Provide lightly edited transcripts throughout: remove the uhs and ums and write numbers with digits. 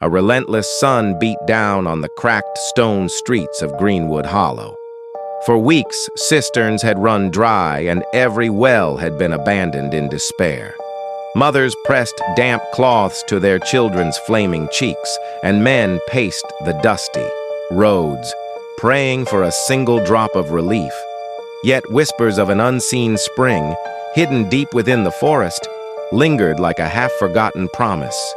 A relentless sun beat down on the cracked stone streets of Greenwood Hollow. For weeks, cisterns had run dry and every well had been abandoned in despair. Mothers pressed damp cloths to their children's flaming cheeks, and men paced the dusty roads, praying for a single drop of relief. Yet whispers of an unseen spring, hidden deep within the forest, lingered like a half-forgotten promise.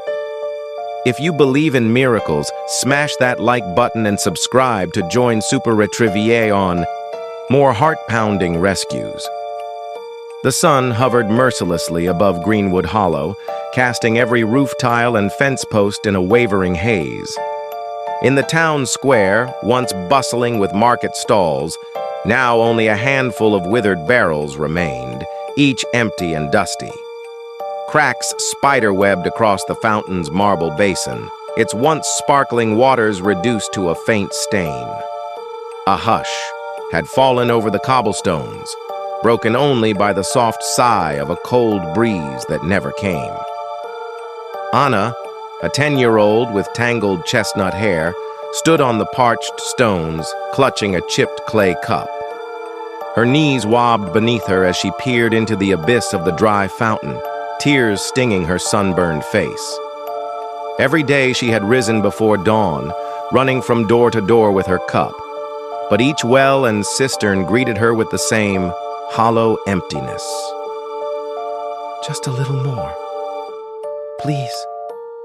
If you believe in miracles, smash that like button and subscribe to join SuperRetriever on more heart-pounding rescues. The sun hovered mercilessly above Greenwood Hollow, casting every roof tile and fence post in a wavering haze. In the town square, once bustling with market stalls, now only a handful of withered barrels remained, each empty and dusty. Cracks spider-webbed across the fountain's marble basin, its once sparkling waters reduced to a faint stain. A hush had fallen over the cobblestones, broken only by the soft sigh of a cold breeze that never came. Anna, a 10-year-old with tangled chestnut hair, stood on the parched stones, clutching a chipped clay cup. Her knees wobbed beneath her as she peered into the abyss of the dry fountain, tears stinging her sunburned face. Every day she had risen before dawn, running from door to door with her cup, but each well and cistern greeted her with the same hollow emptiness. "Just a little more, please,"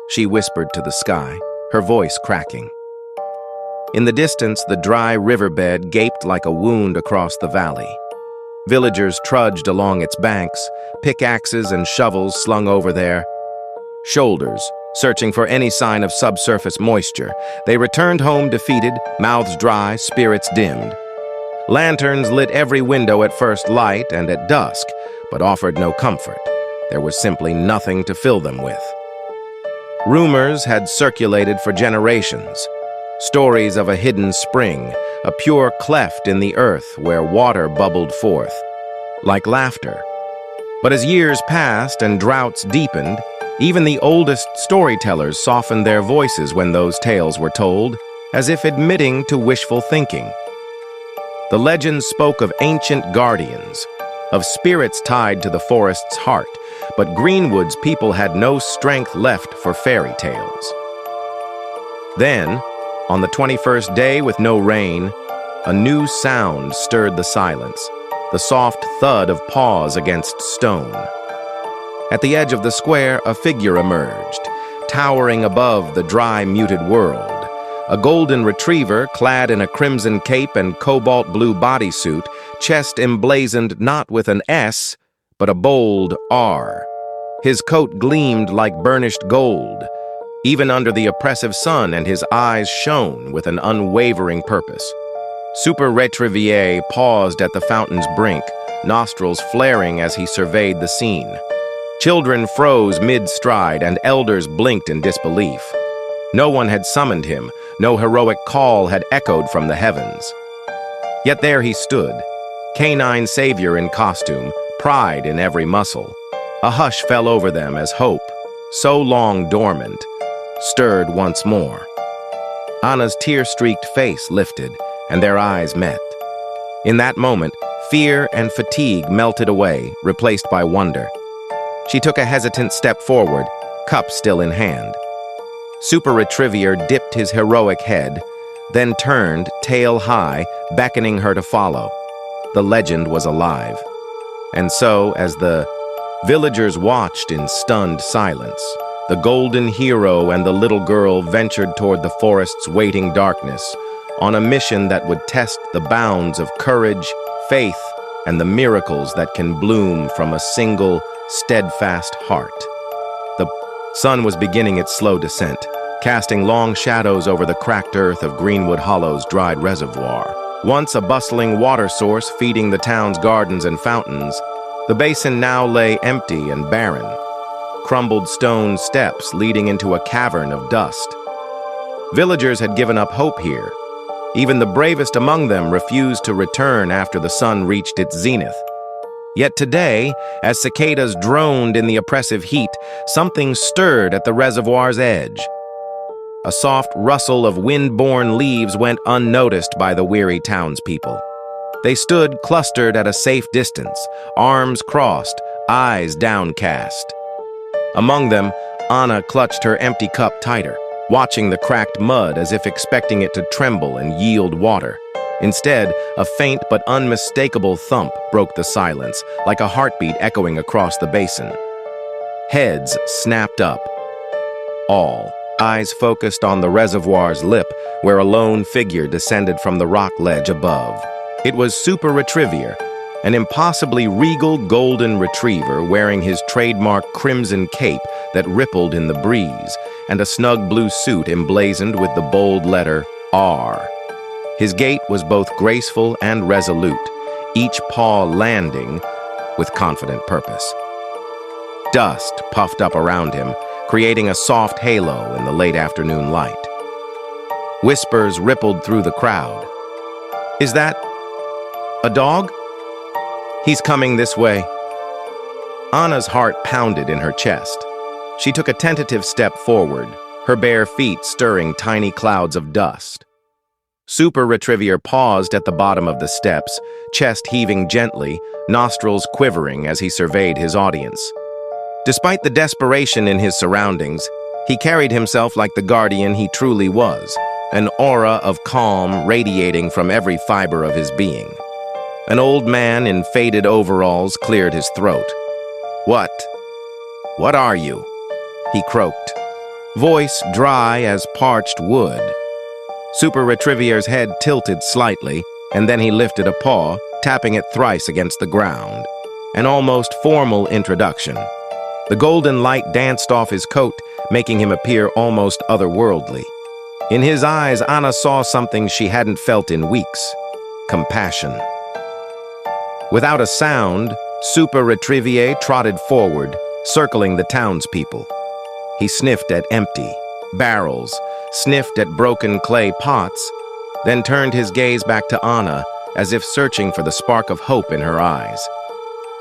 she whispered to the sky, her voice cracking. In the distance, the dry riverbed gaped like a wound across the valley. Villagers trudged along its banks, pickaxes and shovels slung over their shoulders, searching for any sign of subsurface moisture. They returned home defeated, mouths dry, spirits dimmed. Lanterns lit every window at first light and at dusk, but offered no comfort. There was simply nothing to fill them with. Rumors had circulated for generations. Stories of a hidden spring, a pure cleft in the earth where water bubbled forth, like laughter. But as years passed and droughts deepened, even the oldest storytellers softened their voices when those tales were told, as if admitting to wishful thinking. The legends spoke of ancient guardians, of spirits tied to the forest's heart, but Greenwood's people had no strength left for fairy tales. Then, on the 21st day with no rain, a new sound stirred the silence, the soft thud of paws against stone. At the edge of the square, a figure emerged, towering above the dry, muted world. A golden retriever clad in a crimson cape and cobalt blue bodysuit, chest emblazoned not with an S, but a bold R. His coat gleamed like burnished gold, even under the oppressive sun, and his eyes shone with an unwavering purpose. SuperRetriever paused at the fountain's brink, nostrils flaring as he surveyed the scene. Children froze mid-stride, and elders blinked in disbelief. No one had summoned him, no heroic call had echoed from the heavens. Yet there he stood, canine savior in costume, pride in every muscle. A hush fell over them as hope, so long dormant, stirred once more. Anna's tear-streaked face lifted, and their eyes met. In that moment, fear and fatigue melted away, replaced by wonder. She took a hesitant step forward, cup still in hand. SuperRetriever dipped his heroic head, then turned, tail high, beckoning her to follow. The legend was alive. And so, as the villagers watched in stunned silence, the golden hero and the little girl ventured toward the forest's waiting darkness, on a mission that would test the bounds of courage, faith, and the miracles that can bloom from a single, steadfast heart. The sun was beginning its slow descent, casting long shadows over the cracked earth of Greenwood Hollow's dried reservoir. Once a bustling water source feeding the town's gardens and fountains, the basin now lay empty and barren, crumbled stone steps leading into a cavern of dust. Villagers had given up hope here. Even the bravest among them refused to return after the sun reached its zenith. Yet today, as cicadas droned in the oppressive heat, something stirred at the reservoir's edge. A soft rustle of wind-borne leaves went unnoticed by the weary townspeople. They stood clustered at a safe distance, arms crossed, eyes downcast. Among them, Anna clutched her empty cup tighter, watching the cracked mud as if expecting it to tremble and yield water. Instead, a faint but unmistakable thump broke the silence, like a heartbeat echoing across the basin. Heads snapped up. All eyes focused on the reservoir's lip, where a lone figure descended from the rock ledge above. It was SuperRetriever, an impossibly regal golden retriever wearing his trademark crimson cape that rippled in the breeze, and a snug blue suit emblazoned with the bold letter R. His gait was both graceful and resolute, each paw landing with confident purpose. Dust puffed up around him, creating a soft halo in the late afternoon light. Whispers rippled through the crowd. "Is that a dog? He's coming this way." Anna's heart pounded in her chest. She took a tentative step forward, her bare feet stirring tiny clouds of dust. SuperRetriever paused at the bottom of the steps, chest heaving gently, nostrils quivering as he surveyed his audience. Despite the desperation in his surroundings, he carried himself like the guardian he truly was, an aura of calm radiating from every fiber of his being. An old man in faded overalls cleared his throat. What are you?" he croaked, voice dry as parched wood. SuperRetriever's head tilted slightly, and then he lifted a paw, tapping it thrice against the ground. An almost formal introduction. The golden light danced off his coat, making him appear almost otherworldly. In his eyes, Anna saw something she hadn't felt in weeks: compassion. Without a sound, SuperRetriever trotted forward, circling the townspeople. He sniffed at empty barrels, sniffed at broken clay pots, then turned his gaze back to Anna, as if searching for the spark of hope in her eyes.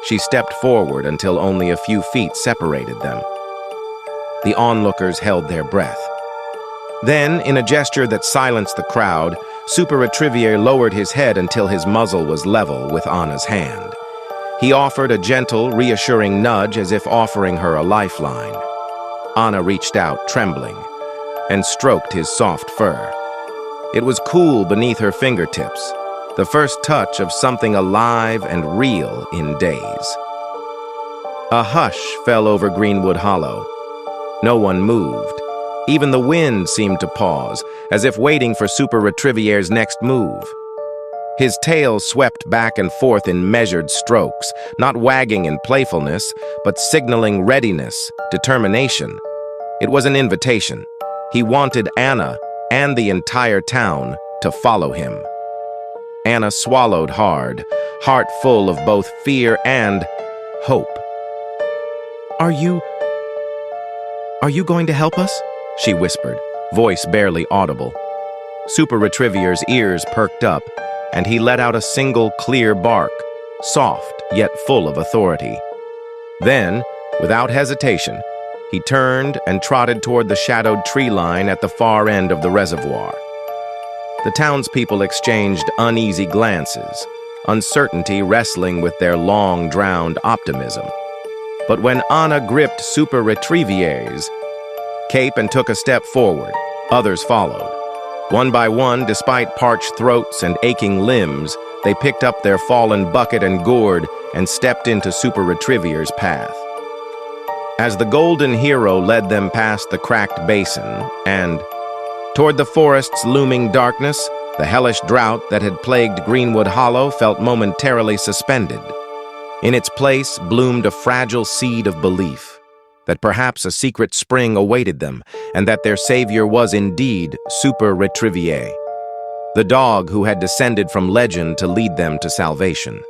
She stepped forward until only a few feet separated them. The onlookers held their breath. Then, in a gesture that silenced the crowd, SuperRetriever lowered his head until his muzzle was level with Anna's hand. He offered a gentle, reassuring nudge as if offering her a lifeline. Anna reached out, trembling, and stroked his soft fur. It was cool beneath her fingertips, the first touch of something alive and real in days. A hush fell over Greenwood Hollow. No one moved. Even the wind seemed to pause, as if waiting for SuperRetriever's next move. His tail swept back and forth in measured strokes, not wagging in playfulness, but signaling readiness, determination. It was an invitation. He wanted Anna and the entire town to follow him. Anna swallowed hard, heart full of both fear and hope. Are you going to help us?" she whispered, voice barely audible. SuperRetriever's ears perked up, and he let out a single clear bark, soft yet full of authority. Then, without hesitation, he turned and trotted toward the shadowed tree line at the far end of the reservoir. The townspeople exchanged uneasy glances, uncertainty wrestling with their long-drowned optimism. But when Anna gripped SuperRetriever's cape and took a step forward, others followed. One by one, despite parched throats and aching limbs, they picked up their fallen bucket and gourd and stepped into SuperRetriever's path. As the golden hero led them past the cracked basin and toward the forest's looming darkness, the hellish drought that had plagued Greenwood Hollow felt momentarily suspended. In its place bloomed a fragile seed of belief that perhaps a secret spring awaited them and that their savior was indeed SuperRetriever, the dog who had descended from legend to lead them to salvation.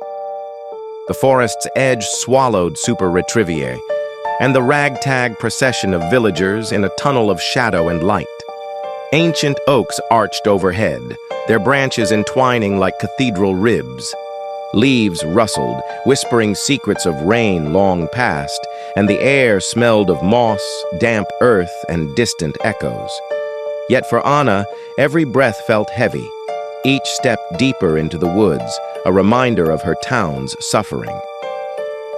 The forest's edge swallowed SuperRetriever, and the ragtag procession of villagers in a tunnel of shadow and light. Ancient oaks arched overhead, their branches entwining like cathedral ribs. Leaves rustled, whispering secrets of rain long past, and the air smelled of moss, damp earth, and distant echoes. Yet for Anna, every breath felt heavy, each step deeper into the woods, a reminder of her town's suffering.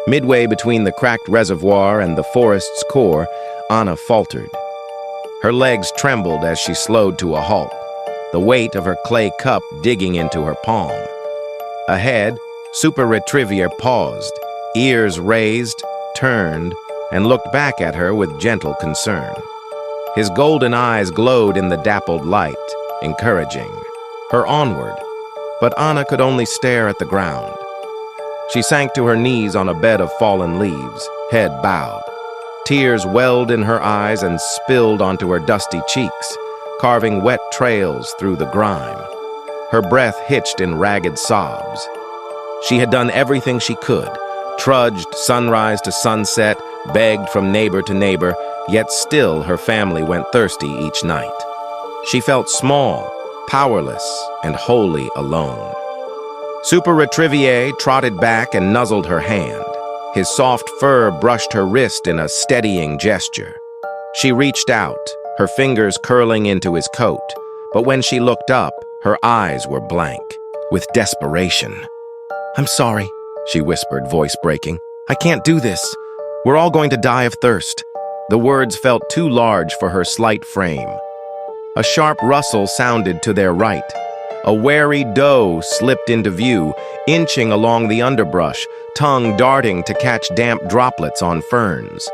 Midway between the cracked reservoir and the forest's core, Anna faltered. Her legs trembled as she slowed to a halt, the weight of her clay cup digging into her palm. Ahead, SuperRetriever paused, ears raised, turned, and looked back at her with gentle concern. His golden eyes glowed in the dappled light, encouraging her onward, but Anna could only stare at the ground. She sank to her knees on a bed of fallen leaves, head bowed. Tears welled in her eyes and spilled onto her dusty cheeks, carving wet trails through the grime. Her breath hitched in ragged sobs. She had done everything she could, trudged sunrise to sunset, begged from neighbor to neighbor, yet still her family went thirsty each night. She felt small, powerless, and wholly alone. SuperRetriever trotted back and nuzzled her hand. His soft fur brushed her wrist in a steadying gesture. She reached out, her fingers curling into his coat, but when she looked up, her eyes were blank, with desperation. "I'm sorry," she whispered, voice breaking. "I can't do this. We're all going to die of thirst." The words felt too large for her slight frame. A sharp rustle sounded to their right. A wary doe slipped into view, inching along the underbrush, tongue darting to catch damp droplets on ferns.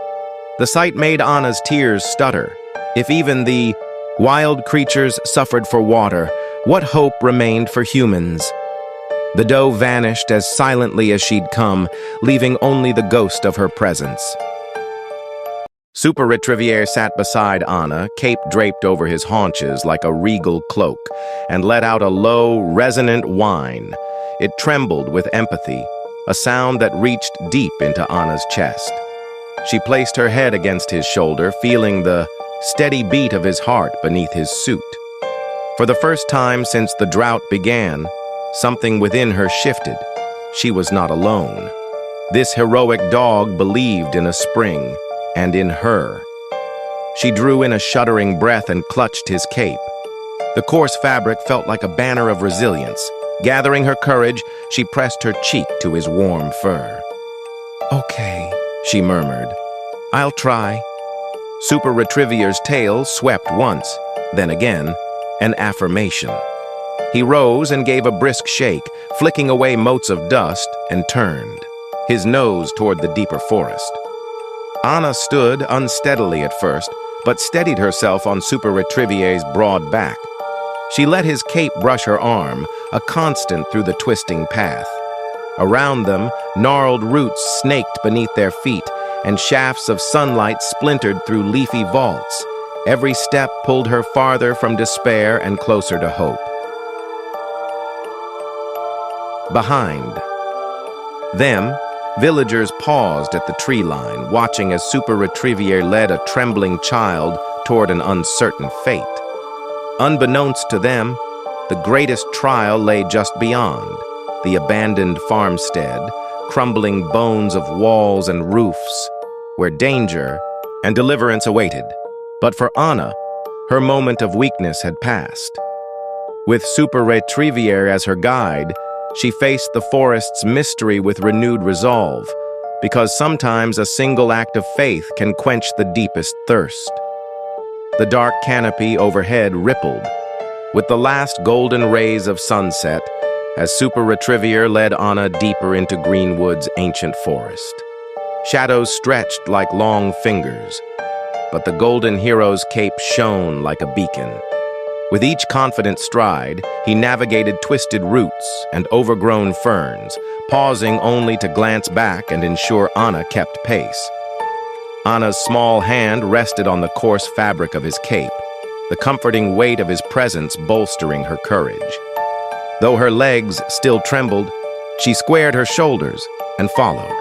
The sight made Anna's tears stutter. If even the wild creatures suffered for water, what hope remained for humans? The doe vanished as silently as she'd come, leaving only the ghost of her presence. SuperRetriever sat beside Anna, cape draped over his haunches like a regal cloak, and let out a low, resonant whine. It trembled with empathy, a sound that reached deep into Anna's chest. She placed her head against his shoulder, feeling the steady beat of his heart beneath his suit. For the first time since the drought began, something within her shifted. She was not alone. This heroic dog believed in a spring, and in her. She drew in a shuddering breath and clutched his cape. The coarse fabric felt like a banner of resilience. Gathering her courage, she pressed her cheek to his warm fur. "Okay," she murmured. "I'll try." SuperRetriever's tail swept once, then again, an affirmation. He rose and gave a brisk shake, flicking away motes of dust, and turned, his nose toward the deeper forest. Anna stood unsteadily at first, but steadied herself on SuperRetriever's broad back. She let his cape brush her arm, a constant through the twisting path. Around them, gnarled roots snaked beneath their feet, and shafts of sunlight splintered through leafy vaults. Every step pulled her farther from despair and closer to hope. Behind them, villagers paused at the tree line, watching as SuperRetriever led a trembling child toward an uncertain fate. Unbeknownst to them, the greatest trial lay just beyond, the abandoned farmstead, crumbling bones of walls and roofs, where danger and deliverance awaited. But for Anna, her moment of weakness had passed. With SuperRetriever as her guide, she faced the forest's mystery with renewed resolve, because sometimes a single act of faith can quench the deepest thirst. The dark canopy overhead rippled, with the last golden rays of sunset, as SuperRetriever led Anna deeper into Greenwood's ancient forest. Shadows stretched like long fingers, but the golden hero's cape shone like a beacon. With each confident stride, he navigated twisted roots and overgrown ferns, pausing only to glance back and ensure Anna kept pace. Anna's small hand rested on the coarse fabric of his cape, the comforting weight of his presence bolstering her courage. Though her legs still trembled, she squared her shoulders and followed.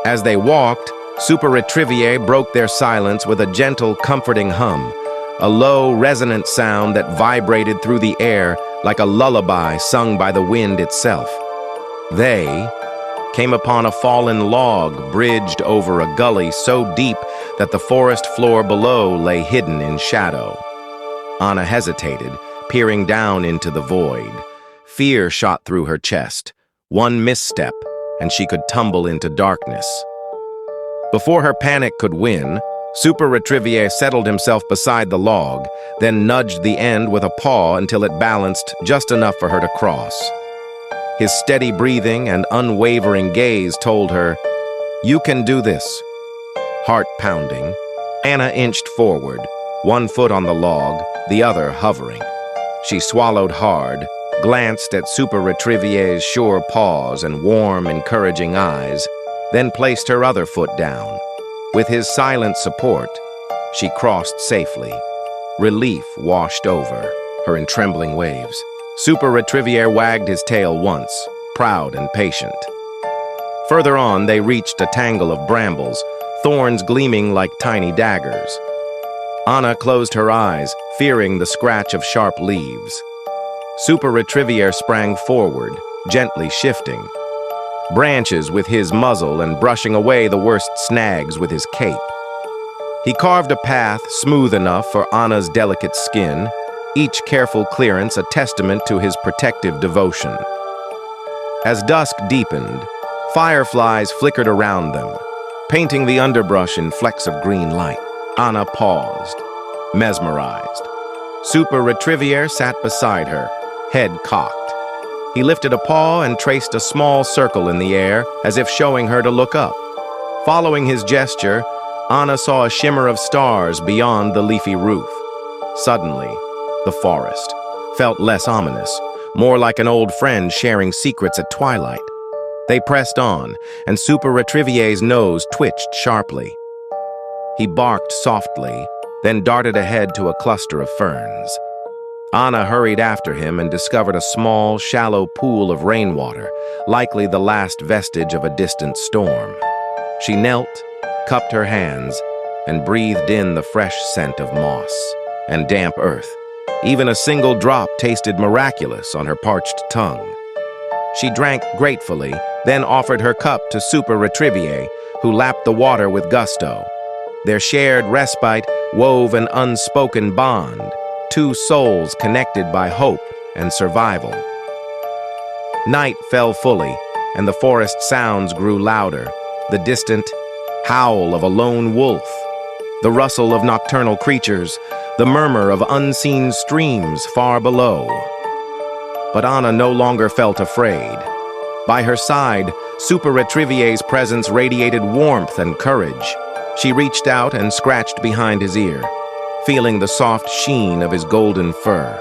As they walked, SuperRetriever broke their silence with a gentle, comforting hum, a low, resonant sound that vibrated through the air like a lullaby sung by the wind itself. They came upon a fallen log bridged over a gully so deep that the forest floor below lay hidden in shadow. Anna hesitated, peering down into the void. Fear shot through her chest. One misstep, and she could tumble into darkness. Before her panic could win, SuperRetriever settled himself beside the log, then nudged the end with a paw until it balanced just enough for her to cross. His steady breathing and unwavering gaze told her, "You can do this." Heart pounding, Anna inched forward, one foot on the log, the other hovering. She swallowed hard, glanced at SuperRetriever's sure paws and warm, encouraging eyes, then placed her other foot down. With his silent support, she crossed safely. Relief washed over her in trembling waves. SuperRetriever wagged his tail once, proud and patient. Further on, they reached a tangle of brambles, thorns gleaming like tiny daggers. Anna closed her eyes, fearing the scratch of sharp leaves. SuperRetriever sprang forward, gently shifting branches with his muzzle and brushing away the worst snags with his cape. He carved a path smooth enough for Anna's delicate skin, each careful clearance a testament to his protective devotion. As dusk deepened, fireflies flickered around them, painting the underbrush in flecks of green light. Anna paused, mesmerized. SuperRetriever sat beside her, head cocked. He lifted a paw and traced a small circle in the air, as if showing her to look up. Following his gesture, Anna saw a shimmer of stars beyond the leafy roof. Suddenly, the forest felt less ominous, more like an old friend sharing secrets at twilight. They pressed on, and SuperRetriever's nose twitched sharply. He barked softly, then darted ahead to a cluster of ferns. Anna hurried after him and discovered a small, shallow pool of rainwater, likely the last vestige of a distant storm. She knelt, cupped her hands, and breathed in the fresh scent of moss and damp earth. Even a single drop tasted miraculous on her parched tongue. She drank gratefully, then offered her cup to SuperRetriever, who lapped the water with gusto. Their shared respite wove an unspoken bond, two souls connected by hope and survival. Night fell fully, and the forest sounds grew louder, the distant howl of a lone wolf, the rustle of nocturnal creatures, the murmur of unseen streams far below. But Anna no longer felt afraid. By her side, SuperRetriever's presence radiated warmth and courage. She reached out and scratched behind his ear, feeling the soft sheen of his golden fur.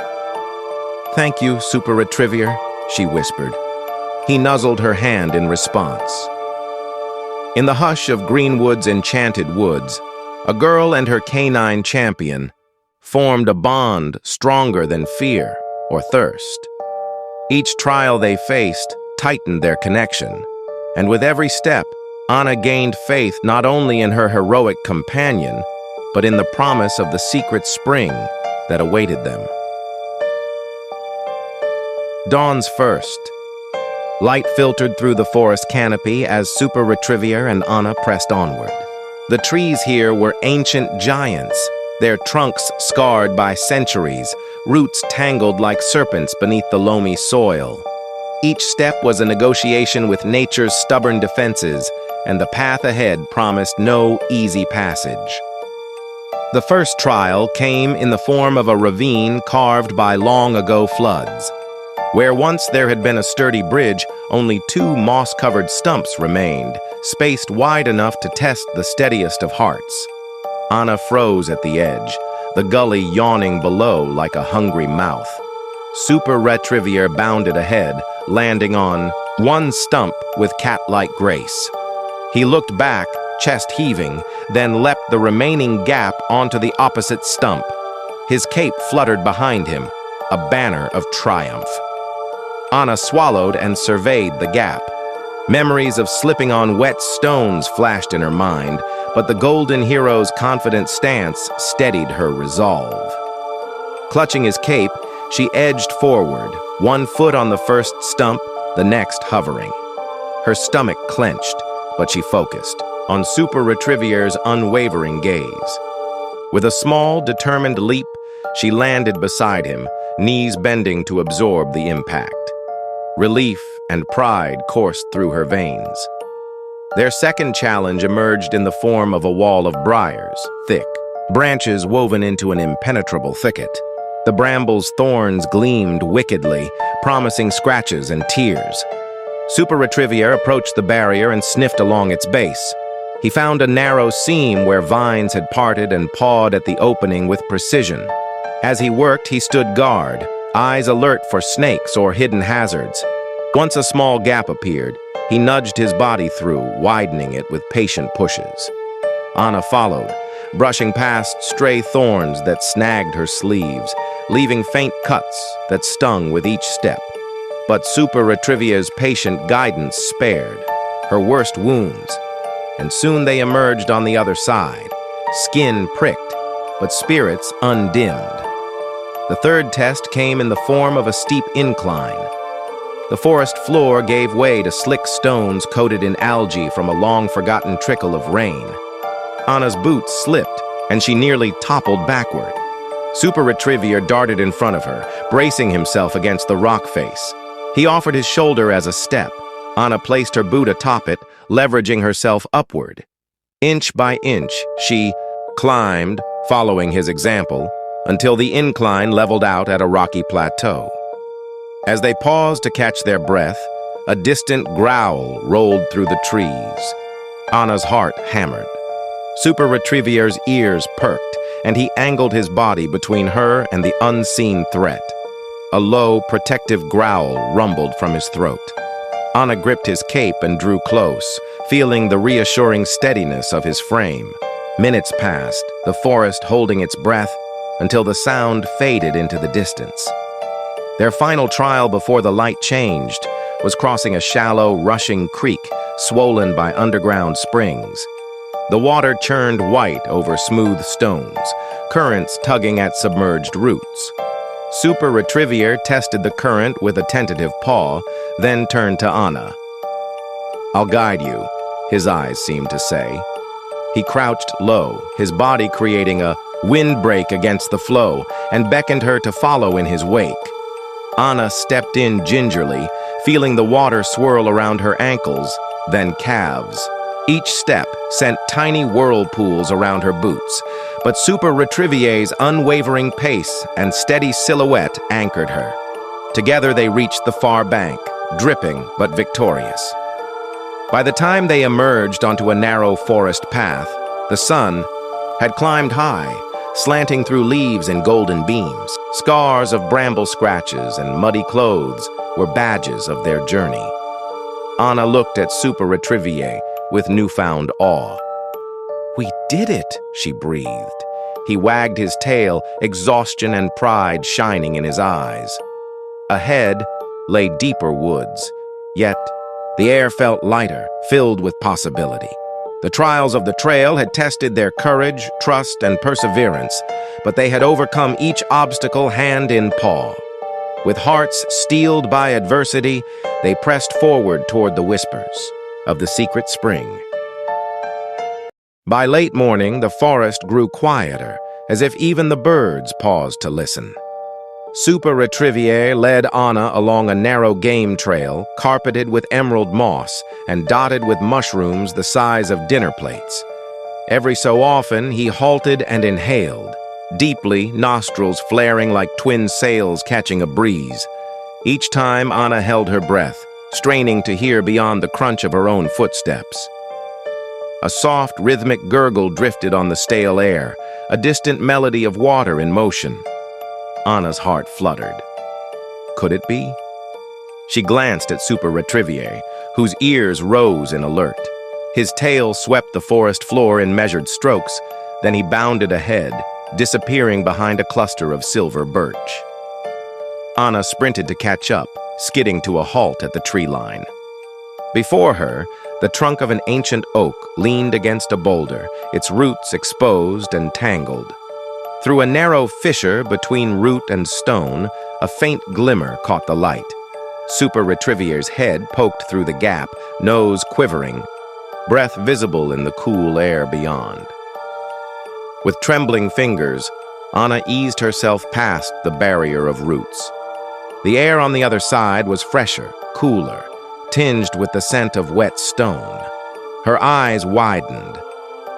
"Thank you, SuperRetriever," she whispered. He nuzzled her hand in response. In the hush of Greenwood's enchanted woods, a girl and her canine champion formed a bond stronger than fear or thirst. Each trial they faced tightened their connection, and with every step, Anna gained faith not only in her heroic companion, but in the promise of the secret spring that awaited them. Dawn's first. Light filtered through the forest canopy as SuperRetriever and Anna pressed onward. The trees here were ancient giants, their trunks scarred by centuries, roots tangled like serpents beneath the loamy soil. Each step was a negotiation with nature's stubborn defenses, and the path ahead promised no easy passage. The first trial came in the form of a ravine carved by long-ago floods. Where once there had been a sturdy bridge, only two moss-covered stumps remained, spaced wide enough to test the steadiest of hearts. Anna froze at the edge, the gully yawning below like a hungry mouth. SuperRetriever bounded ahead, landing on one stump with cat-like grace. He looked back, chest heaving, then leapt the remaining gap onto the opposite stump. His cape fluttered behind him, a banner of triumph. Anna swallowed and surveyed the gap. Memories of slipping on wet stones flashed in her mind, but the golden hero's confident stance steadied her resolve. Clutching his cape, she edged forward, one foot on the first stump, the next hovering. Her stomach clenched, but she focused on SuperRetriever's unwavering gaze. With a small, determined leap, She landed beside him, knees bending to absorb the impact. Relief and pride coursed through her veins. Their second challenge emerged in the form of a wall of briars, thick, branches woven into an impenetrable thicket. The bramble's thorns gleamed wickedly, promising scratches and tears. SuperRetriever approached the barrier and sniffed along its base. He found a narrow seam where vines had parted and pawed at the opening with precision. As he worked, he stood guard, eyes alert for snakes or hidden hazards. Once a small gap appeared, he nudged his body through, widening it with patient pushes. Anna followed, brushing past stray thorns that snagged her sleeves, leaving faint cuts that stung with each step. But SuperRetriever's patient guidance spared her worst wounds, and soon they emerged on the other side, skin pricked, but spirits undimmed. The third test came in the form of a steep incline. The forest floor gave way to slick stones coated in algae from a long-forgotten trickle of rain. Anna's boots slipped, and she nearly toppled backward. SuperRetriever darted in front of her, bracing himself against the rock face. He offered his shoulder as a step. Anna placed her boot atop it, leveraging herself upward. Inch by inch, she climbed, following his example, until the incline leveled out at a rocky plateau. As they paused to catch their breath, a distant growl rolled through the trees. Anna's heart hammered. SuperRetriever's ears perked, and he angled his body between her and the unseen threat. A low, protective growl rumbled from his throat. Anna gripped his cape and drew close, feeling the reassuring steadiness of his frame. Minutes passed, the forest holding its breath, until the sound faded into the distance. Their final trial before the light changed was crossing a shallow, rushing creek swollen by underground springs. The water churned white over smooth stones, currents tugging at submerged roots. SuperRetriever tested the current with a tentative paw, then turned to Anna. "I'll guide you," his eyes seemed to say. He crouched low, his body creating a windbreak against the flow, and beckoned her to follow in his wake. Anna stepped in gingerly, feeling the water swirl around her ankles, then calves. Each step sent tiny whirlpools around her boots, but SuperRetriever's unwavering pace and steady silhouette anchored her. Together they reached the far bank, dripping but victorious. By the time they emerged onto a narrow forest path, the sun had climbed high, slanting through leaves and golden beams. Scars of bramble scratches and muddy clothes were badges of their journey. Anna looked at SuperRetriever with newfound awe. "We did it," she breathed. He wagged his tail, exhaustion and pride shining in his eyes. Ahead lay deeper woods, yet the air felt lighter, filled with possibility. The trials of the trail had tested their courage, trust, and perseverance, but they had overcome each obstacle hand in paw. With hearts steeled by adversity, they pressed forward toward the whispers of the secret spring. By late morning, the forest grew quieter, as if even the birds paused to listen. SuperRetriever led Anna along a narrow game trail, carpeted with emerald moss and dotted with mushrooms the size of dinner plates. Every so often, he halted and inhaled, deeply, nostrils flaring like twin sails catching a breeze. Each time, Anna held her breath, straining to hear beyond the crunch of her own footsteps. A soft, rhythmic gurgle drifted on the stale air, a distant melody of water in motion. Anna's heart fluttered. Could it be? She glanced at SuperRetriever, whose ears rose in alert. His tail swept the forest floor in measured strokes, then he bounded ahead, disappearing behind a cluster of silver birch. Anna sprinted to catch up, skidding to a halt at the tree line. Before her, the trunk of an ancient oak leaned against a boulder, its roots exposed and tangled. Through a narrow fissure between root and stone, a faint glimmer caught the light. SuperRetriever's head poked through the gap, nose quivering, breath visible in the cool air beyond. With trembling fingers, Anna eased herself past the barrier of roots. The air on the other side was fresher, cooler, tinged with the scent of wet stone. Her eyes widened.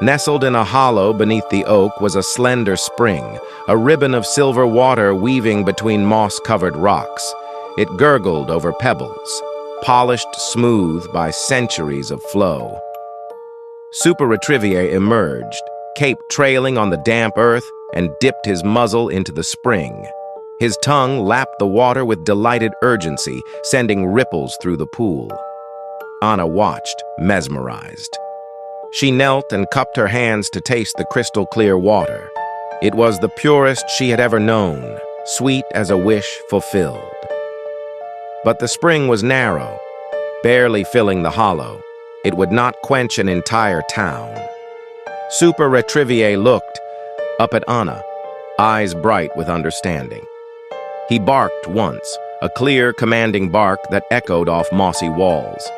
Nestled in a hollow beneath the oak was a slender spring, a ribbon of silver water weaving between moss-covered rocks. It gurgled over pebbles, polished smooth by centuries of flow. SuperRetriever emerged, cape trailing on the damp earth, and dipped his muzzle into the spring. His tongue lapped the water with delighted urgency, sending ripples through the pool. Anna watched, mesmerized. She knelt and cupped her hands to taste the crystal-clear water. It was the purest she had ever known, sweet as a wish fulfilled. But the spring was narrow, barely filling the hollow. It would not quench an entire town. SuperRetriever looked up at Anna, eyes bright with understanding. He barked once, a clear, commanding bark that echoed off mossy walls.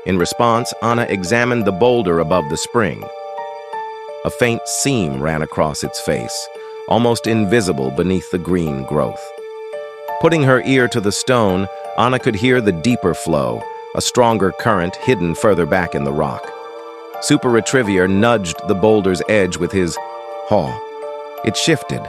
In response, Anna examined the boulder above the spring. A faint seam ran across its face, almost invisible beneath the green growth. Putting her ear to the stone, Anna could hear the deeper flow, a stronger current hidden further back in the rock. SuperRetriever nudged the boulder's edge with his paw. It shifted,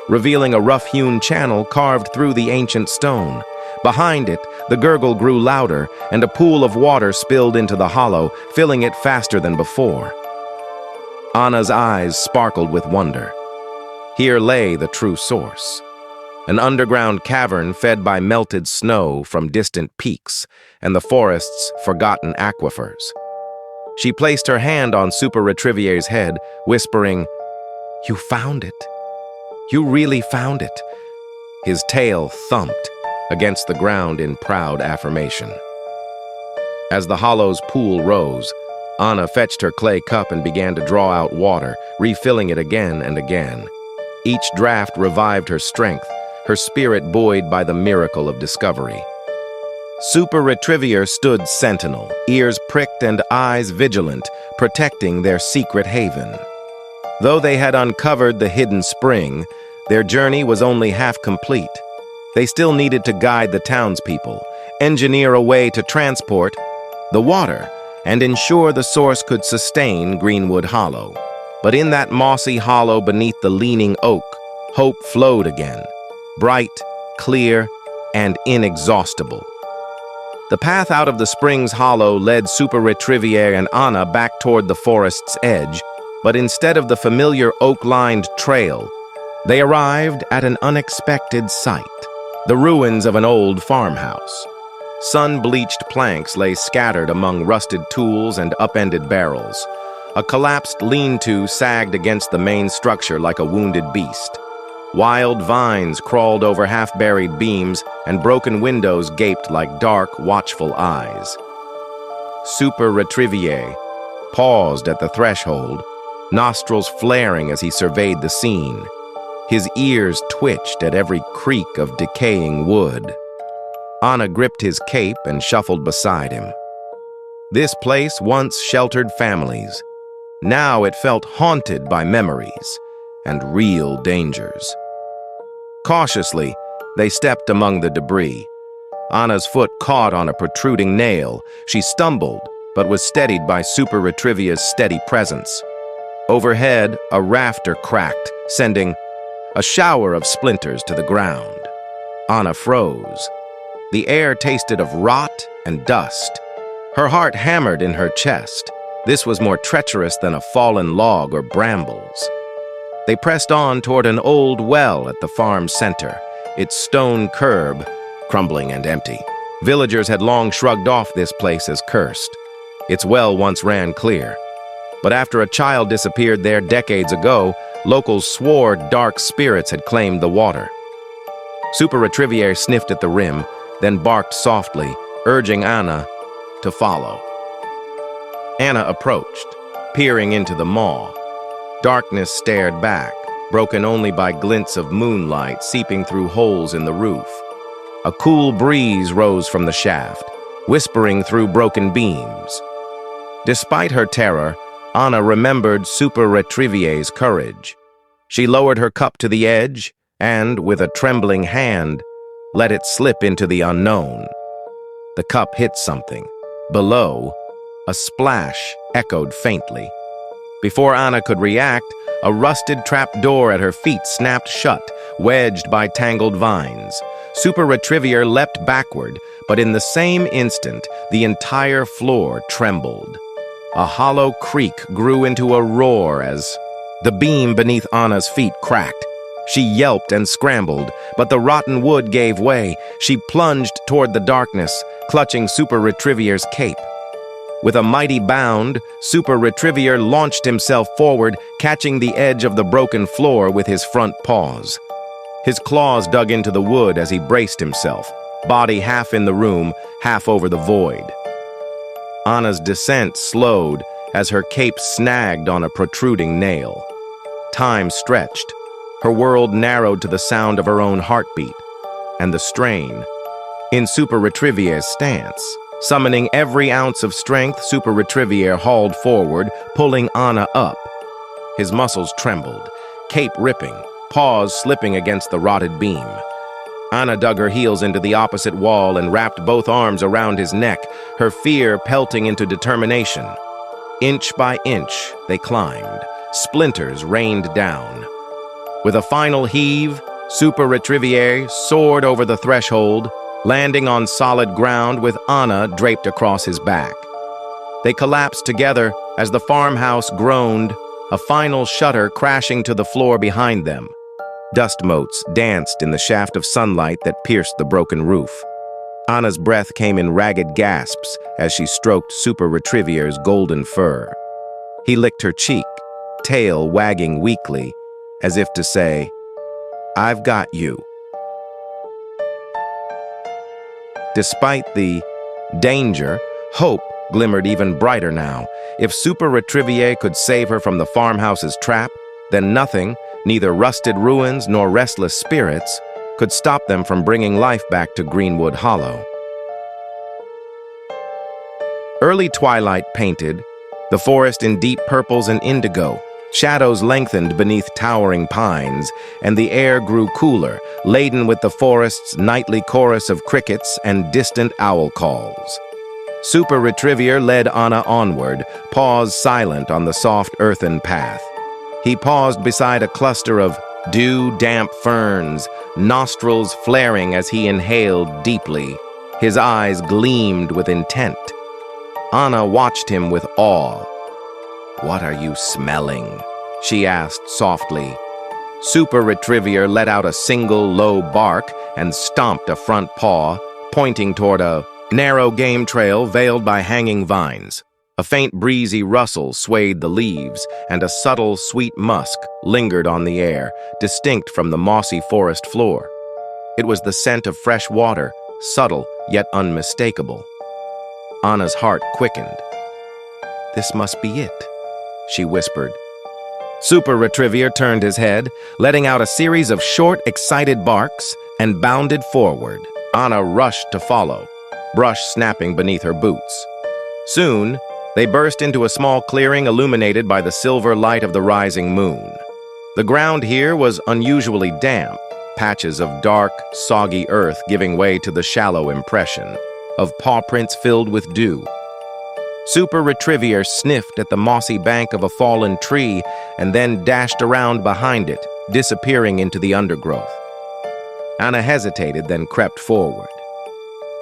revealing a rough-hewn channel carved through the ancient stone. Behind it, the gurgle grew louder, and a pool of water spilled into the hollow, filling it faster than before. Anna's eyes sparkled with wonder. Here lay the true source. An underground cavern fed by melted snow from distant peaks, and the forest's forgotten aquifers. She placed her hand on SuperRetriever's head, whispering, "You found it. You really found it." His tail thumped against the ground in proud affirmation. As the hollow's pool rose, Anna fetched her clay cup and began to draw out water, refilling it again and again. Each draft revived her strength, her spirit buoyed by the miracle of discovery. SuperRetriever stood sentinel, ears pricked and eyes vigilant, protecting their secret haven. Though they had uncovered the hidden spring, their journey was only half complete. They still needed to guide the townspeople, engineer a way to transport the water, and ensure the source could sustain Greenwood Hollow. But in that mossy hollow beneath the leaning oak, hope flowed again, bright, clear, and inexhaustible. The path out of the spring's hollow led SuperRetriever and Anna back toward the forest's edge, but instead of the familiar oak-lined trail, they arrived at an unexpected sight. The ruins of an old farmhouse. Sun-bleached planks lay scattered among rusted tools and upended barrels. A collapsed lean-to sagged against the main structure like a wounded beast. Wild vines crawled over half-buried beams, and broken windows gaped like dark, watchful eyes. SuperRetriever paused at the threshold, nostrils flaring as he surveyed the scene. His ears twitched at every creak of decaying wood. Anna gripped his cape and shuffled beside him. This place once sheltered families. Now it felt haunted by memories and real dangers. Cautiously, they stepped among the debris. Anna's foot caught on a protruding nail. She stumbled, but was steadied by SuperRetriever's steady presence. Overhead, a rafter cracked, sending a shower of splinters to the ground. Anna froze. The air tasted of rot and dust. Her heart hammered in her chest. This was more treacherous than a fallen log or brambles. They pressed on toward an old well at the farm's center, its stone curb crumbling and empty. Villagers had long shrugged off this place as cursed. Its well once ran clear. But after a child disappeared there decades ago, locals swore dark spirits had claimed the water. SuperRetriever sniffed at the rim, then barked softly, urging Anna to follow. Anna approached, peering into the maw. Darkness stared back, broken only by glints of moonlight seeping through holes in the roof. A cool breeze rose from the shaft, whispering through broken beams. Despite her terror, Anna remembered SuperRetriever's courage. She lowered her cup to the edge and, with a trembling hand, let it slip into the unknown. The cup hit something. Below, a splash echoed faintly. Before Anna could react, a rusted trapdoor at her feet snapped shut, wedged by tangled vines. SuperRetriever leapt backward, but in the same instant, the entire floor trembled. A hollow creak grew into a roar as the beam beneath Anna's feet cracked. She yelped and scrambled, but the rotten wood gave way. She plunged toward the darkness, clutching SuperRetriever's cape. With a mighty bound, SuperRetriever launched himself forward, catching the edge of the broken floor with his front paws. His claws dug into the wood as he braced himself, body half in the room, half over the void. Anna's descent slowed as her cape snagged on a protruding nail. Time stretched. Her world narrowed to the sound of her own heartbeat and the strain. In SuperRetriever's stance, summoning every ounce of strength, SuperRetriever hauled forward, pulling Anna up. His muscles trembled, cape ripping, paws slipping against the rotted beam. Anna dug her heels into the opposite wall and wrapped both arms around his neck, her fear pelting into determination. Inch by inch, they climbed. Splinters rained down. With a final heave, SuperRetriever soared over the threshold, landing on solid ground with Anna draped across his back. They collapsed together as the farmhouse groaned, a final shutter crashing to the floor behind them. Dust motes danced in the shaft of sunlight that pierced the broken roof. Anna's breath came in ragged gasps as she stroked SuperRetriever's golden fur. He licked her cheek, tail wagging weakly, as if to say, "I've got you." Despite the danger, hope glimmered even brighter now. If SuperRetriever could save her from the farmhouse's trap, then nothing, neither rusted ruins nor restless spirits, could stop them from bringing life back to Greenwood Hollow. Early twilight painted, the forest in deep purples and indigo. Shadows lengthened beneath towering pines, and the air grew cooler, laden with the forest's nightly chorus of crickets and distant owl calls. SuperRetriever led Anna onward, paws silent on the soft earthen path. He paused beside a cluster of dew-damp ferns, nostrils flaring as he inhaled deeply. His eyes gleamed with intent. Anna watched him with awe. "What are you smelling?" she asked softly. SuperRetriever let out a single low bark and stomped a front paw, pointing toward a narrow game trail veiled by hanging vines. A faint breezy rustle swayed the leaves, and a subtle, sweet musk lingered on the air, distinct from the mossy forest floor. It was the scent of fresh water, subtle yet unmistakable. Anna's heart quickened. "This must be it," she whispered. SuperRetriever turned his head, letting out a series of short, excited barks, and bounded forward. Anna rushed to follow, brush snapping beneath her boots. Soon, they burst into a small clearing illuminated by the silver light of the rising moon. The ground here was unusually damp, patches of dark, soggy earth giving way to the shallow impression of paw prints filled with dew. SuperRetriever sniffed at the mossy bank of a fallen tree and then dashed around behind it, disappearing into the undergrowth. Anna hesitated, then crept forward.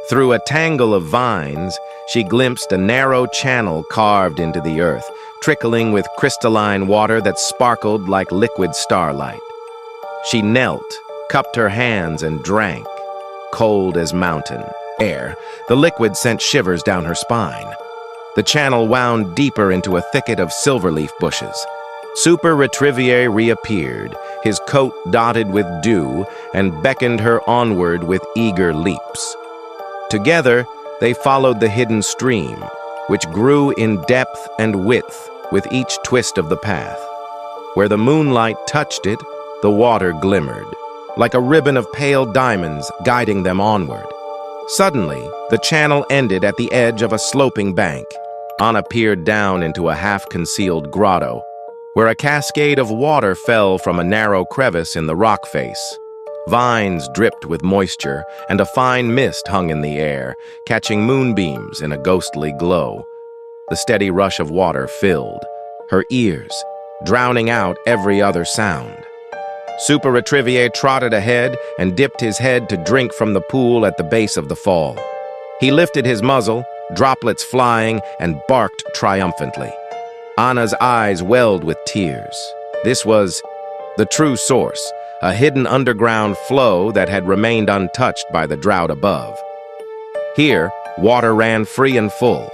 Through a tangle of vines, she glimpsed a narrow channel carved into the earth, trickling with crystalline water that sparkled like liquid starlight. She knelt, cupped her hands, and drank. Cold as mountain air, the liquid sent shivers down her spine. The channel wound deeper into a thicket of silverleaf bushes. SuperRetriever reappeared, his coat dotted with dew, and beckoned her onward with eager leaps. Together, they followed the hidden stream, which grew in depth and width with each twist of the path. Where the moonlight touched it, the water glimmered, like a ribbon of pale diamonds guiding them onward. Suddenly, the channel ended at the edge of a sloping bank. Anna peered down into a half-concealed grotto, where a cascade of water fell from a narrow crevice in the rock face. Vines dripped with moisture, and a fine mist hung in the air, catching moonbeams in a ghostly glow. The steady rush of water filled her ears, drowning out every other sound. SuperRetriever trotted ahead and dipped his head to drink from the pool at the base of the fall. He lifted his muzzle, droplets flying, and barked triumphantly. Anna's eyes welled with tears. This was the true source, a hidden underground flow that had remained untouched by the drought above. Here, water ran free and full.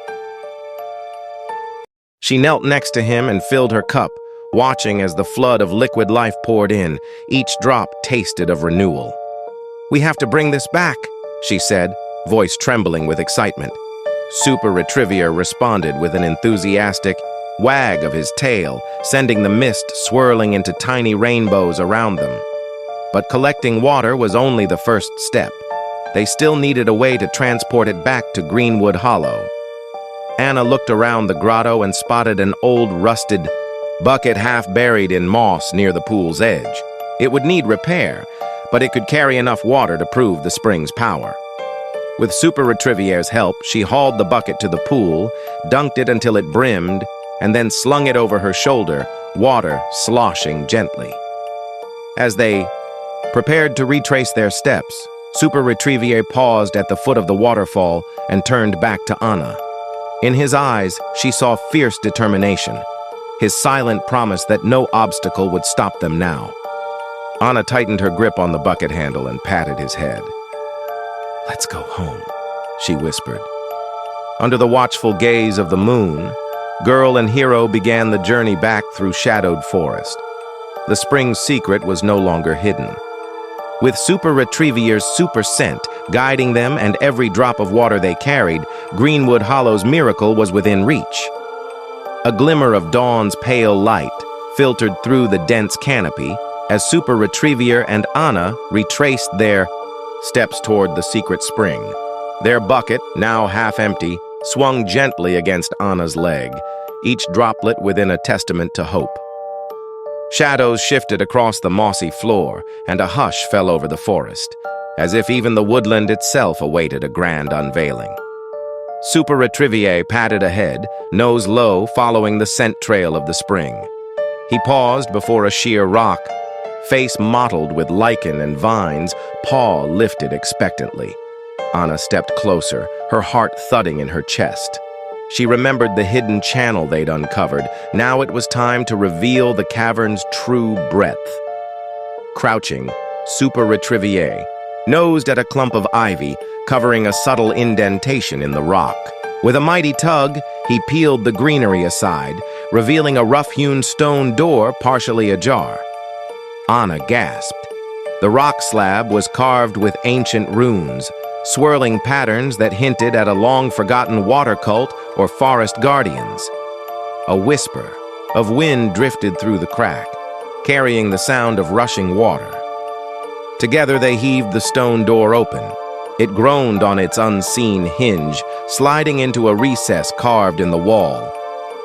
She knelt next to him and filled her cup, watching as the flood of liquid life poured in. Each drop tasted of renewal. "We have to bring this back," she said, voice trembling with excitement. SuperRetriever responded with an enthusiastic wag of his tail, sending the mist swirling into tiny rainbows around them. But collecting water was only the first step. They still needed a way to transport it back to Greenwood Hollow. Anna looked around the grotto and spotted an old rusted bucket half buried in moss near the pool's edge. It would need repair, but it could carry enough water to prove the spring's power. With SuperRetriever's help, she hauled the bucket to the pool, dunked it until it brimmed, and then slung it over her shoulder, water sloshing gently. As they prepared to retrace their steps, SuperRetriever paused at the foot of the waterfall and turned back to Anna. In his eyes, she saw fierce determination, his silent promise that no obstacle would stop them now. Anna tightened her grip on the bucket handle and patted his head. "Let's go home," she whispered. Under the watchful gaze of the moon, girl and hero began the journey back through shadowed forest. The spring's secret was no longer hidden. With SuperRetriever's super scent guiding them and every drop of water they carried, Greenwood Hollow's miracle was within reach. A glimmer of dawn's pale light filtered through the dense canopy as SuperRetriever and Anna retraced their steps toward the secret spring. Their bucket, now half empty, swung gently against Anna's leg, each droplet within a testament to hope. Shadows shifted across the mossy floor, and a hush fell over the forest, as if even the woodland itself awaited a grand unveiling. SuperRetriever padded ahead, nose low, following the scent trail of the spring. He paused before a sheer rock, face mottled with lichen and vines, paw lifted expectantly. Anna stepped closer, her heart thudding in her chest. She remembered the hidden channel they'd uncovered. Now it was time to reveal the cavern's true breadth. Crouching, SuperRetriever nosed at a clump of ivy, covering a subtle indentation in the rock. With a mighty tug, he peeled the greenery aside, revealing a rough-hewn stone door partially ajar. Anna gasped. The rock slab was carved with ancient runes, swirling patterns that hinted at a long-forgotten water cult or forest guardians. A whisper of wind drifted through the crack, carrying the sound of rushing water. Together they heaved the stone door open. It groaned on its unseen hinge, sliding into a recess carved in the wall.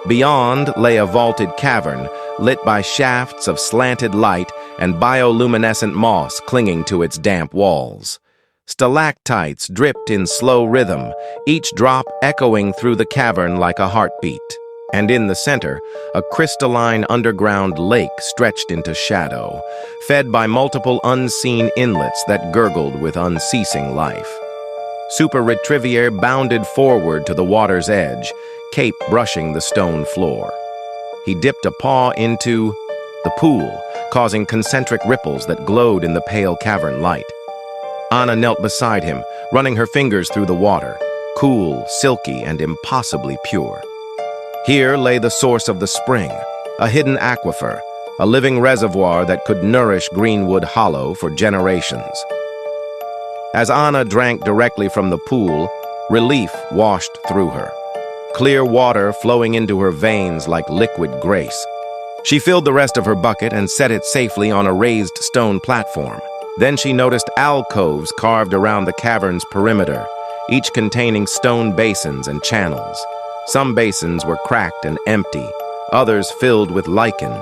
Beyond lay a vaulted cavern, lit by shafts of slanted light and bioluminescent moss clinging to its damp walls. Stalactites dripped in slow rhythm, each drop echoing through the cavern like a heartbeat. And in the center, a crystalline underground lake stretched into shadow, fed by multiple unseen inlets that gurgled with unceasing life. SuperRetriever bounded forward to the water's edge, cape brushing the stone floor. He dipped a paw into the pool, causing concentric ripples that glowed in the pale cavern light. Anna knelt beside him, running her fingers through the water, cool, silky, and impossibly pure. Here lay the source of the spring, a hidden aquifer, a living reservoir that could nourish Greenwood Hollow for generations. As Anna drank directly from the pool, relief washed through her. Clear water flowing into her veins like liquid grace. She filled the rest of her bucket and set it safely on a raised stone platform. Then she noticed alcoves carved around the cavern's perimeter, each containing stone basins and channels. Some basins were cracked and empty, others filled with lichen.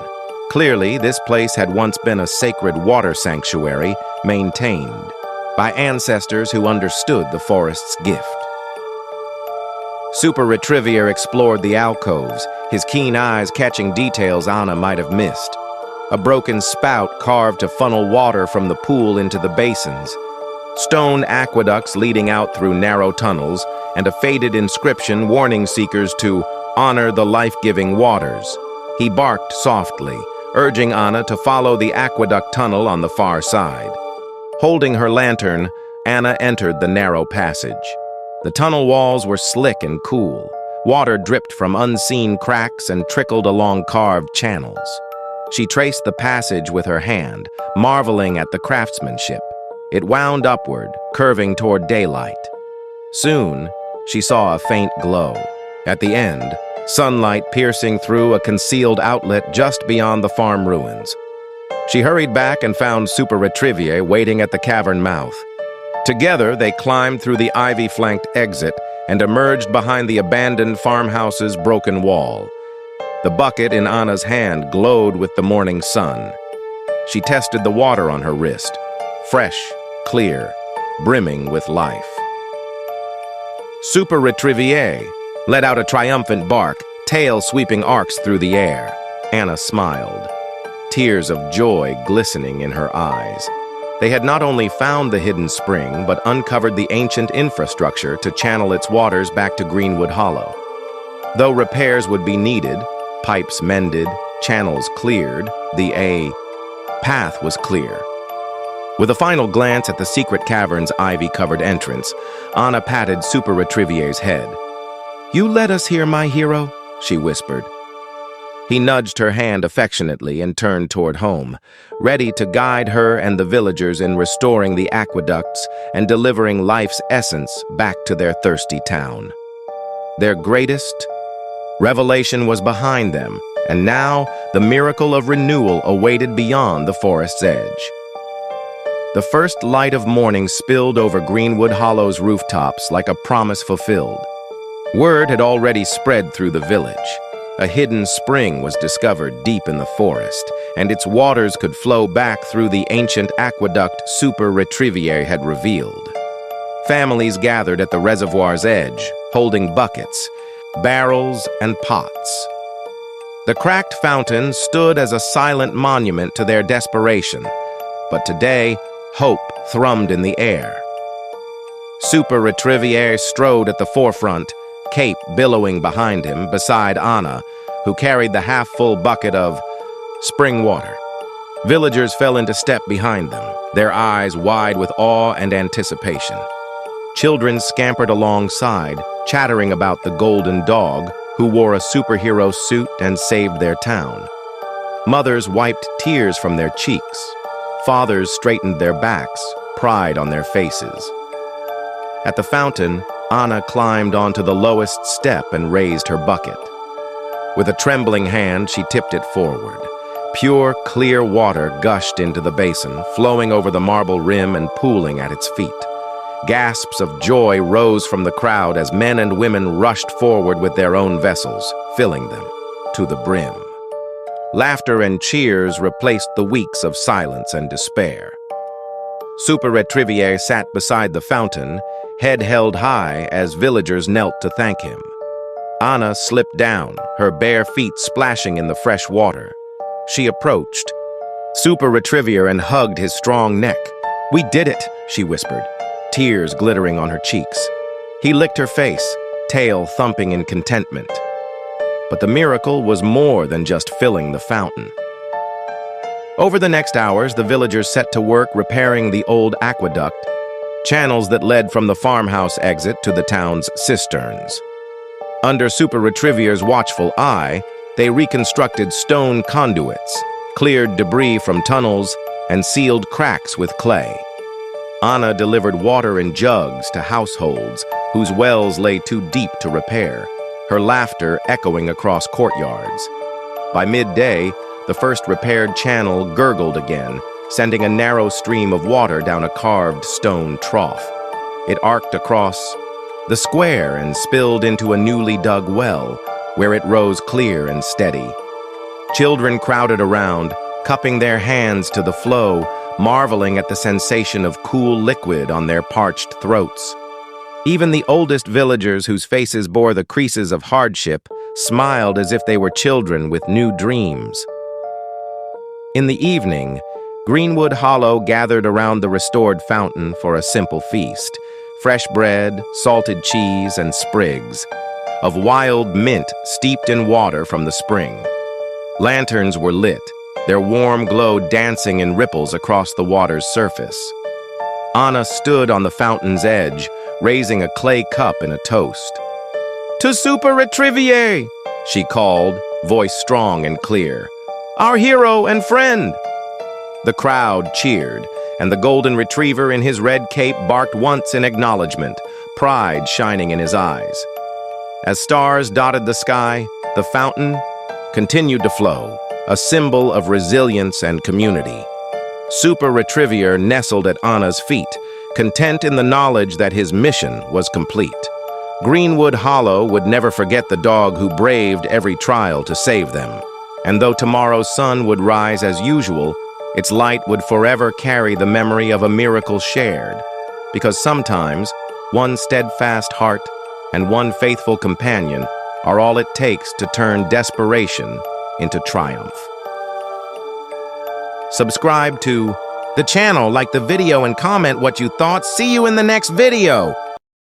Clearly, this place had once been a sacred water sanctuary maintained by ancestors who understood the forest's gift. SuperRetriever explored the alcoves, his keen eyes catching details Anna might have missed. A broken spout carved to funnel water from the pool into the basins, stone aqueducts leading out through narrow tunnels, and a faded inscription warning seekers to honor the life-giving waters. He barked softly, urging Anna to follow the aqueduct tunnel on the far side. Holding her lantern, Anna entered the narrow passage. The tunnel walls were slick and cool. Water dripped from unseen cracks and trickled along carved channels. She traced the passage with her hand, marveling at the craftsmanship. It wound upward, curving toward daylight. Soon, she saw a faint glow. At the end, sunlight piercing through a concealed outlet just beyond the farm ruins. She hurried back and found SuperRetriever waiting at the cavern mouth. Together, they climbed through the ivy-flanked exit and emerged behind the abandoned farmhouse's broken wall. The bucket in Anna's hand glowed with the morning sun. She tested the water on her wrist, fresh, clear, brimming with life. SuperRetriever let out a triumphant bark, tail sweeping arcs through the air. Anna smiled, tears of joy glistening in her eyes. They had not only found the hidden spring, but uncovered the ancient infrastructure to channel its waters back to Greenwood Hollow. Though repairs would be needed, pipes mended, channels cleared, the path was clear. With a final glance at the secret cavern's ivy-covered entrance, Anna patted SuperRetriever's head. "You led us here, my hero," she whispered. He nudged her hand affectionately and turned toward home, ready to guide her and the villagers in restoring the aqueducts and delivering life's essence back to their thirsty town. Their greatest revelation was behind them, and now the miracle of renewal awaited beyond the forest's edge. The first light of morning spilled over Greenwood Hollow's rooftops like a promise fulfilled. Word had already spread through the village. A hidden spring was discovered deep in the forest, and its waters could flow back through the ancient aqueduct SuperRetriever had revealed. Families gathered at the reservoir's edge, holding buckets, barrels, and pots. The cracked fountain stood as a silent monument to their desperation, but today, hope thrummed in the air. SuperRetriever strode at the forefront, cape billowing behind him beside Anna, who carried the half-full bucket of spring water. Villagers fell into step behind them, their eyes wide with awe and anticipation. Children scampered alongside, chattering about the golden dog who wore a superhero suit and saved their town. Mothers wiped tears from their cheeks. Fathers straightened their backs, pride on their faces. At the fountain, Anna climbed onto the lowest step and raised her bucket. With a trembling hand, she tipped it forward. Pure, clear water gushed into the basin, flowing over the marble rim and pooling at its feet. Gasps of joy rose from the crowd as men and women rushed forward with their own vessels, filling them to the brim. Laughter and cheers replaced the weeks of silence and despair. SuperRetriever sat beside the fountain, head held high as villagers knelt to thank him. Anna slipped down, her bare feet splashing in the fresh water. She approached SuperRetriever and hugged his strong neck. "We did it," she whispered, tears glittering on her cheeks. He licked her face, tail thumping in contentment. But the miracle was more than just filling the fountain. Over the next hours, the villagers set to work repairing the old aqueduct, channels that led from the farmhouse exit to the town's cisterns. Under SuperRetriever's watchful eye, they reconstructed stone conduits, cleared debris from tunnels, and sealed cracks with clay. Anna delivered water in jugs to households whose wells lay too deep to repair, her laughter echoing across courtyards. By midday, the first repaired channel gurgled again, sending a narrow stream of water down a carved stone trough. It arced across the square and spilled into a newly dug well, where it rose clear and steady. Children crowded around, cupping their hands to the flow, marveling at the sensation of cool liquid on their parched throats. Even the oldest villagers, whose faces bore the creases of hardship, smiled as if they were children with new dreams. In the evening, Greenwood Hollow gathered around the restored fountain for a simple feast: fresh bread, salted cheese, and sprigs of wild mint steeped in water from the spring. Lanterns were lit, their warm glow dancing in ripples across the water's surface. Anna stood on the fountain's edge, raising a clay cup in a toast. "To SuperRetriever!" she called, voice strong and clear. "Our hero and friend!" The crowd cheered, and the golden retriever in his red cape barked once in acknowledgement, pride shining in his eyes. As stars dotted the sky, the fountain continued to flow, a symbol of resilience and community. SuperRetriever nestled at Anna's feet, content in the knowledge that his mission was complete. Greenwood Hollow would never forget the dog who braved every trial to save them. And though tomorrow's sun would rise as usual, its light would forever carry the memory of a miracle shared. Because sometimes, one steadfast heart and one faithful companion are all it takes to turn desperation into triumph. Subscribe to the channel, like the video, and comment what you thought. See you in the next video.